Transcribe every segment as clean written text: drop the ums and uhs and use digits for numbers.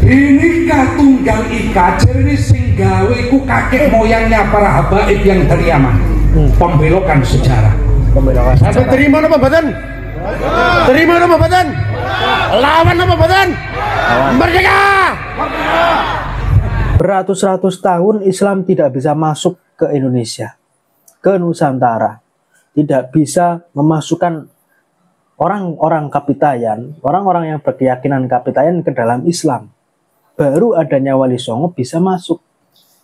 Inikah Tunggal Ika jadi sing gawe ku kakek moyangnya para habaib yang dari Yaman. Pembelokan sejarah. Sampai terima apa badan? Terima apa badan? Lawan apa badan? Merdeka! Beratus-ratus tahun Islam tidak bisa masuk ke Indonesia, ke Nusantara, tidak bisa memasukkan orang-orang Kapitayan, orang-orang yang berkeyakinan Kapitayan ke dalam Islam. Baru adanya Wali Songo bisa masuk.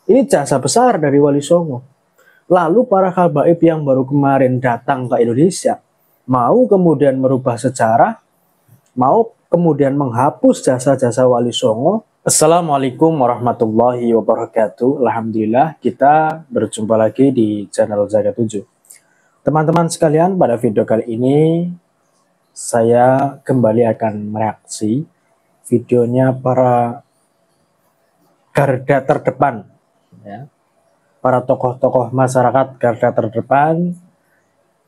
Ini jasa besar dari Wali Songo. Lalu para habaib yang baru kemarin datang ke Indonesia mau kemudian merubah sejarah, mau kemudian menghapus jasa-jasa Wali Songo. Assalamualaikum warahmatullahi wabarakatuh. Alhamdulillah kita berjumpa lagi di channel Zakat 7. Teman-teman sekalian, pada video kali ini saya kembali akan mereaksi videonya para garda terdepan, ya, para tokoh-tokoh masyarakat garda terdepan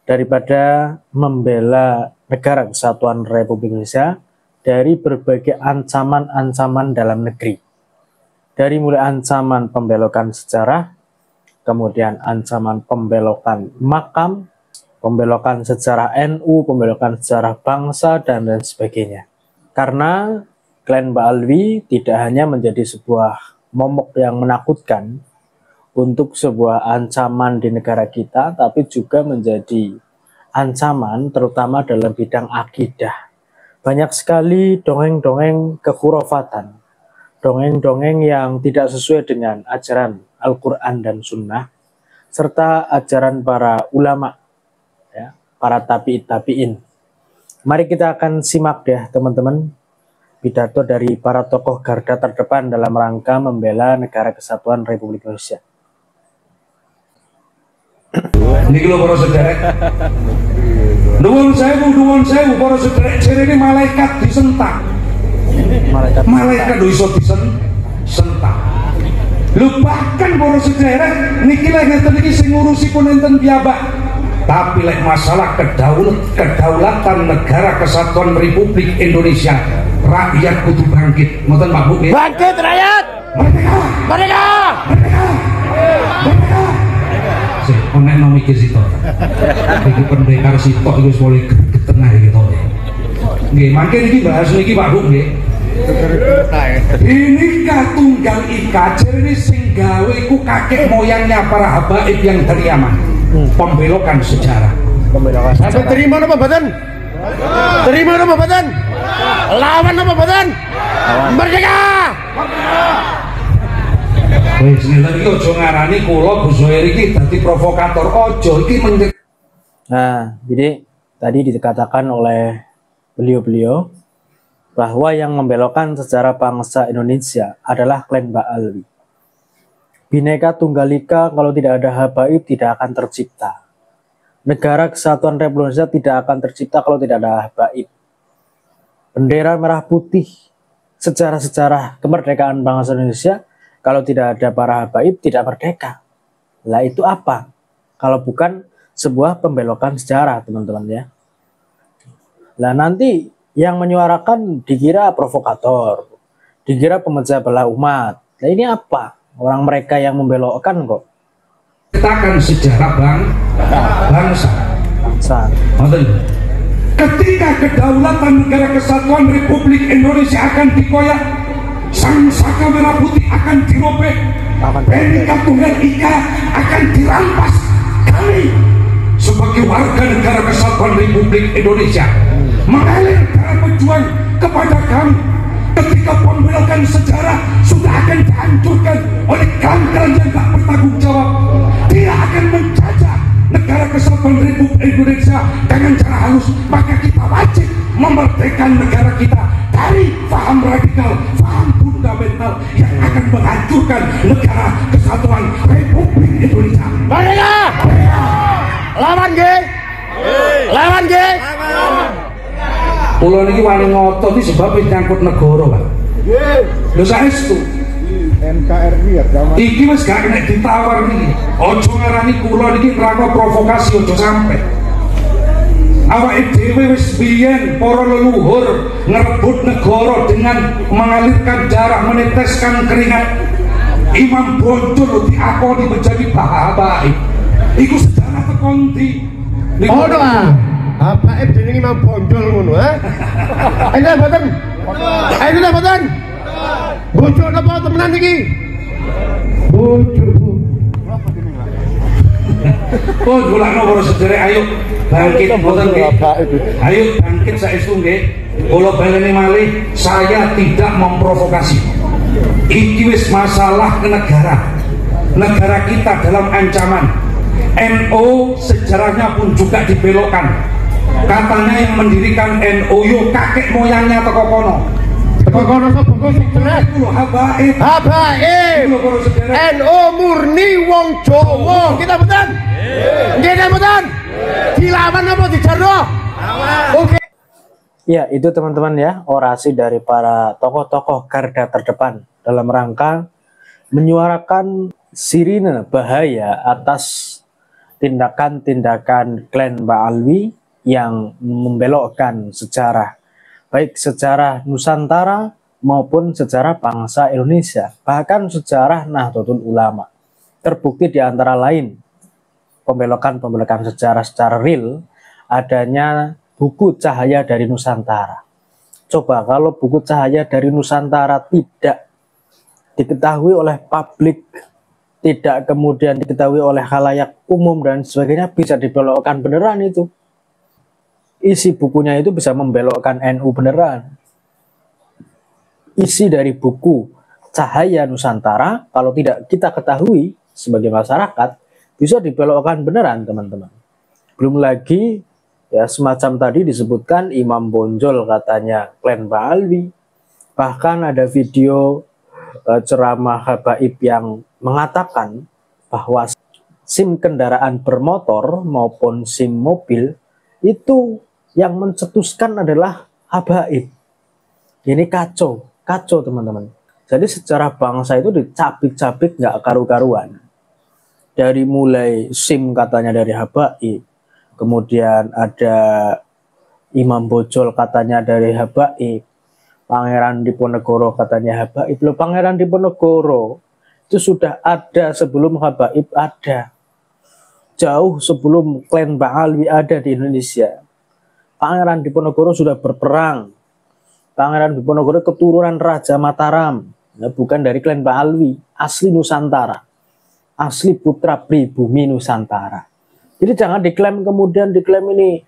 daripada membela negara kesatuan Republik Indonesia dari berbagai ancaman-ancaman dalam negeri. Dari mulai ancaman pembelokan sejarah, kemudian ancaman pembelokan makam, pembelokan sejarah NU, pembelokan sejarah bangsa, dan lain sebagainya. Karena klan Mbak Alwi tidak hanya menjadi sebuah momok yang menakutkan untuk sebuah ancaman di negara kita, tapi juga menjadi ancaman terutama dalam bidang akidah. Banyak sekali dongeng-dongeng kekhurafatan, dongeng-dongeng yang tidak sesuai dengan ajaran Al-Quran dan Sunnah, serta ajaran para ulama, ya, para tabi'in. Mari kita akan simak ya teman-teman, pidato dari para tokoh garda terdepan dalam rangka membela negara kesatuan Republik Indonesia. Ini kalau para sederek, nuwun sewu para sederek, ini malaikat disentak. Malaikat iso disentak. Lu bahkan para sederek niki lek ngeten iki sing ngurusi pun enten piyambak. Tapi lek masalah kedaulatan negara kesatuan Republik Indonesia, rakyat kudu bangkit. Ngoten Pak Bu nggih. Bangkit rakyat! Merdeka! Merdeka! Merdeka! Merdeka! Sik nek no mikir sito. Iki pendekar sitok iki wis mulai getengah iki to. Nggih, mangke iki bahas niki Pak Bu nggih. Inikah Tunggal Ika jadi sing gawe ku kakek moyangnya para habaib yang dari Yaman. Pembelokan sejarah. Sampai terima apa badan? Terima apa badan? Lawan apa badan? Merdeka! Wis ngene iki aja ngarani kula Gus Zohir iki dadi provokator, aja iki Nah, jadi tadi dikatakan oleh beliau-beliau bahwa yang membelokkan sejarah bangsa Indonesia adalah klan Mbak Alwi. Bhinneka Tunggal Ika kalau tidak ada habaib tidak akan tercipta. Negara Kesatuan Republik Indonesia tidak akan tercipta kalau tidak ada habaib. Bendera merah putih, sejarah-sejarah kemerdekaan bangsa Indonesia, kalau tidak ada para habaib tidak merdeka. Lah itu apa? Kalau bukan sebuah pembelokan sejarah, teman-teman ya. Lah nanti yang menyuarakan dikira provokator, dikira pemecah belah umat. Nah ini apa? Orang mereka yang membelokkan kok. Katakan sejarah bangsa. Ketika kedaulatan negara kesatuan Republik Indonesia akan dikoyak, sang saka merah putih akan dirobek, Bhinneka Tunggal Ika akan dirampas. Kami sebagai warga negara kesatuan Republik Indonesia mengalir darah pejuang kepada kami. Ketika pembelokan sejarah sudah akan dihancurkan oleh kaum-kaum yang tak bertanggung jawab, dia akan menjajah negara kesatuan Republik Indonesia dengan cara halus. Maka kita wajib memerdekakan negara kita dari paham radikal, paham fundamental yang akan menghancurkan negara kesatuan Republik Indonesia. Merdeka! Lawan G! Lawan G! Pulau ini wani ngotot iki sebab nyangkut negara, Pak. Lho saestu. NKRI ya, Iki wis gak kena ditawar niki. Aja ngarani kula niki nerangno provokasi, aja sampe. Awake dhewe wis biyen para leluhur ngerebut negara dengan mengalirkan darah, meneteskan keringat. Imam Bonjol diakoni menjadi bahabai. Iku sejarah tekonti. Oh doa. Habaib jeneng Imam Bonjol ngono, ha? Ayo mboten. Ayo mboten. Bojo napa temenan iki? Bojo. Oh, golakno para sedherek, ayo bangkit mboten nggih. Ayo bangkit saestu nggih. Kula baleni malih, saya tidak memprovokasi. Iki wis masalah ke negara. Negara kita dalam ancaman. NU sejarahnya pun juga dibelokkan. Katanya yang mendirikan NU yo kakek moyangnya teko kono. Teko kono sapa sing jelas? Iku lho habaib. Habaib. Iku lho para sedherek. NU murni wong Jawa. Kita mboten? Nggih, mboten. Dilawan apa dijarno? Oke. Ya, itu teman-teman ya, orasi dari para tokoh-tokoh garda terdepan dalam rangka menyuarakan sirine bahaya atas tindakan-tindakan klan Ba'alwi yang membelokkan sejarah, baik sejarah Nusantara maupun sejarah bangsa Indonesia, bahkan sejarah Nahdlatul Ulama. Terbukti di antara lain pembelokan-pembelokan sejarah secara real adanya buku Cahaya dari Nusantara. Coba kalau buku Cahaya dari Nusantara tidak diketahui oleh publik, tidak kemudian diketahui oleh khalayak umum dan sebagainya, bisa dibelokkan beneran itu. Isi bukunya itu bisa membelokkan NU beneran. Isi dari buku Cahaya Nusantara kalau tidak kita ketahui sebagai masyarakat bisa dibelokkan beneran, teman-teman. Belum lagi ya semacam tadi disebutkan Imam Bonjol katanya klan Ba'alwi. Bahkan ada video ceramah habaib yang mengatakan bahwa SIM kendaraan bermotor maupun SIM mobil itu yang mencetuskan adalah habaib. Ini kacau teman-teman. Jadi sejarah bangsa itu dicabik-cabik nggak karu-karuan. Dari mulai SIM katanya dari habaib, kemudian ada Imam Bonjol katanya dari habaib, Pangeran Diponegoro katanya habaib. Loh, Pangeran Diponegoro itu sudah ada sebelum habaib ada. Jauh sebelum klan Ba'alwi ada di Indonesia. Pangeran Diponegoro sudah berperang. Pangeran Diponegoro keturunan Raja Mataram. Ya, bukan dari klan Ba'alwi, asli Nusantara. Asli putra pribumi Nusantara. Jadi jangan diklaim kemudian diklaim ini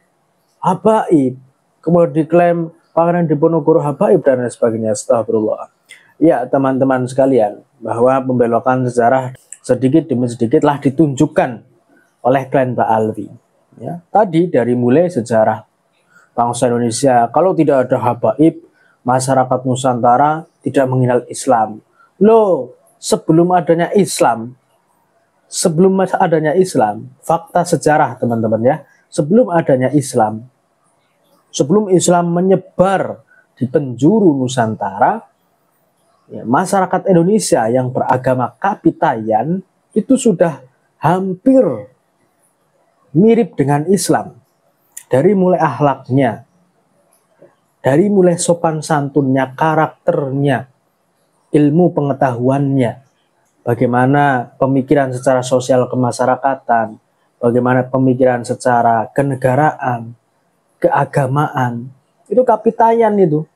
habaib, kemudian diklaim Pangeran Diponegoro habaib dan lain sebagainya. Astagfirullah. Ya teman-teman sekalian, bahwa pembelokan sejarah sedikit demi sedikitlah ditunjukkan oleh klan Ba'alwi. Ya, tadi dari mulai sejarah bangsa Indonesia, kalau tidak ada habaib, masyarakat Nusantara tidak mengenal Islam. Loh, sebelum adanya Islam, fakta sejarah teman-teman ya, sebelum adanya Islam, sebelum Islam menyebar di penjuru Nusantara, ya, masyarakat Indonesia yang beragama Kapitayan itu sudah hampir mirip dengan Islam. Dari mulai akhlaknya, dari mulai sopan santunnya, karakternya, ilmu pengetahuannya, bagaimana pemikiran secara sosial kemasyarakatan, bagaimana pemikiran secara kenegaraan, keagamaan, itu Kapitayan itu.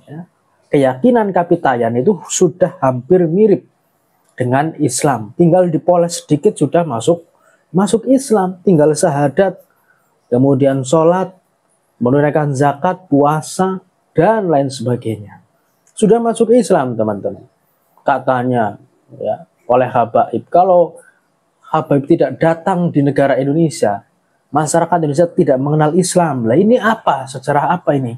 Ya. Keyakinan Kapitayan itu sudah hampir mirip dengan Islam. Tinggal dipoles sedikit sudah masuk Islam. Tinggal syahadat, kemudian sholat, menunaikan zakat, puasa, dan lain sebagainya. Sudah masuk Islam teman-teman. Katanya ya, oleh habaib, kalau habaib tidak datang di negara Indonesia, masyarakat Indonesia tidak mengenal Islam. Lah ini apa? Sejarah apa ini?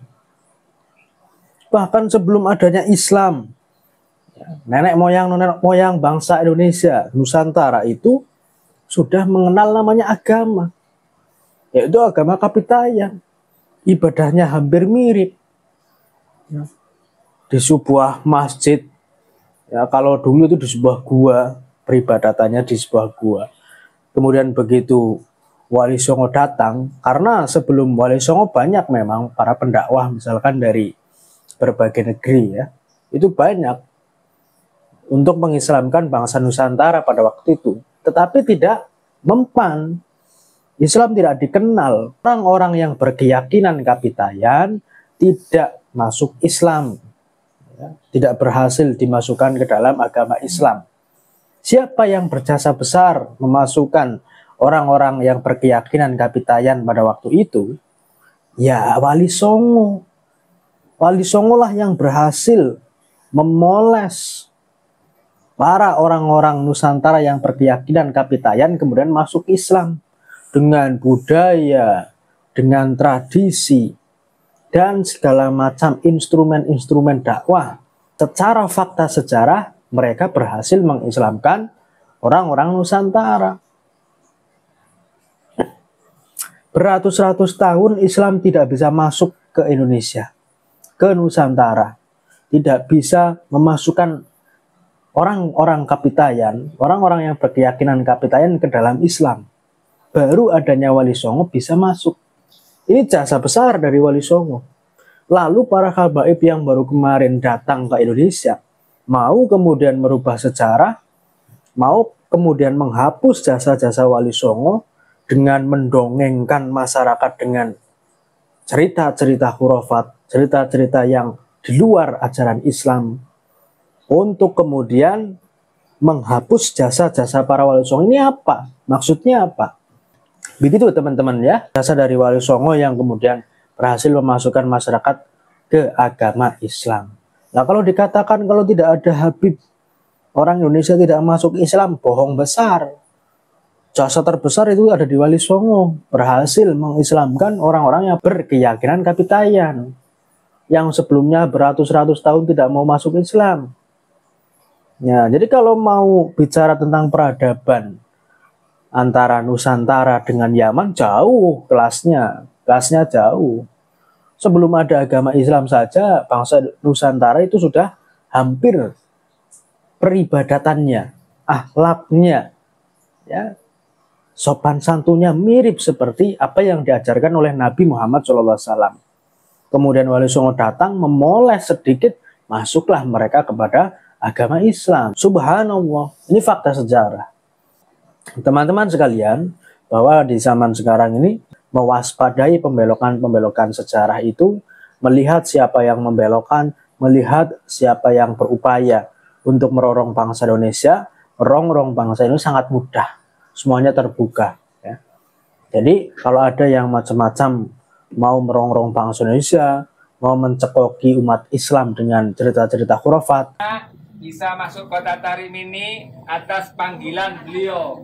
Bahkan sebelum adanya Islam, ya, nenek moyang bangsa Indonesia, Nusantara itu sudah mengenal namanya agama, yaitu agama Kapitayan. Ibadahnya hampir mirip. Ya. Di sebuah masjid, ya, kalau dulu itu di sebuah gua, peribadatannya di sebuah gua. Kemudian begitu Wali Songo datang, karena sebelum Wali Songo banyak memang para pendakwah misalkan dari berbagai negeri ya, itu banyak untuk mengislamkan bangsa Nusantara pada waktu itu, tetapi tidak mempan. Islam tidak dikenal. Orang-orang yang berkeyakinan kapitayan tidak masuk Islam, ya, tidak berhasil dimasukkan ke dalam agama Islam. Siapa yang berjasa besar memasukkan orang-orang yang berkeyakinan kapitayan pada waktu itu? Ya Wali Songo. Wali Songo lah yang berhasil memoles para orang-orang Nusantara yang berkeyakinan kapitayan kemudian masuk Islam dengan budaya, dengan tradisi, dan segala macam instrumen-instrumen dakwah. Secara fakta sejarah, mereka berhasil mengislamkan orang-orang Nusantara. Beratus-ratus tahun Islam tidak bisa masuk ke Indonesia, ke Nusantara. Tidak bisa memasukkan orang-orang kapitayan, orang-orang yang berkeyakinan kapitayan ke dalam Islam. Baru adanya Wali Songo bisa masuk. Ini jasa besar dari Wali Songo. Lalu para habaib yang baru kemarin datang ke Indonesia, mau kemudian merubah sejarah, mau kemudian menghapus jasa-jasa Wali Songo dengan mendongengkan masyarakat dengan cerita-cerita khurafat, cerita-cerita yang di luar ajaran Islam, untuk kemudian menghapus jasa-jasa para Wali Songo. Ini apa? Maksudnya apa? Begitu teman-teman ya, jasa dari Wali Songo yang kemudian berhasil memasukkan masyarakat ke agama Islam. Nah kalau dikatakan kalau tidak ada Habib, orang Indonesia tidak masuk Islam, bohong besar. Jasa terbesar itu ada di Wali Songo, berhasil mengislamkan orang-orang yang berkeyakinan kapitayan, yang sebelumnya beratus-ratus tahun tidak mau masuk Islam. Ya, jadi kalau mau bicara tentang peradaban antara Nusantara dengan Yaman, jauh kelasnya jauh. Sebelum ada agama Islam saja, bangsa Nusantara itu sudah hampir peribadatannya, akhlaknya, ya, sopan santunnya mirip seperti apa yang diajarkan oleh Nabi Muhammad SAW. Kemudian Wali Songo datang memoles sedikit, masuklah mereka kepada agama Islam. Subhanallah, ini fakta sejarah. Teman-teman sekalian, bahwa di zaman sekarang ini mewaspadai pembelokan-pembelokan sejarah itu, melihat siapa yang membelokkan, melihat siapa yang berupaya untuk merongrong bangsa Indonesia, merongrong bangsa ini sangat mudah. Semuanya terbuka. Ya. Jadi kalau ada yang macam-macam mau merongrong bangsa Indonesia, mau mencekoki umat Islam dengan cerita-cerita khurafat, bisa masuk kota Tarim ini atas panggilan beliau,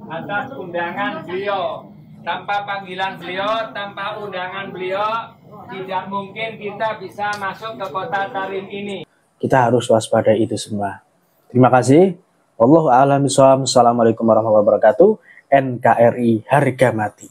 atas undangan beliau. Tanpa panggilan beliau, tanpa undangan beliau, tidak mungkin kita bisa masuk ke kota Tarim ini. Kita harus waspadai itu semua. Terima kasih. Wallahu a'lam bishawab. Assalamualaikum warahmatullahi wabarakatuh. NKRI harga mati.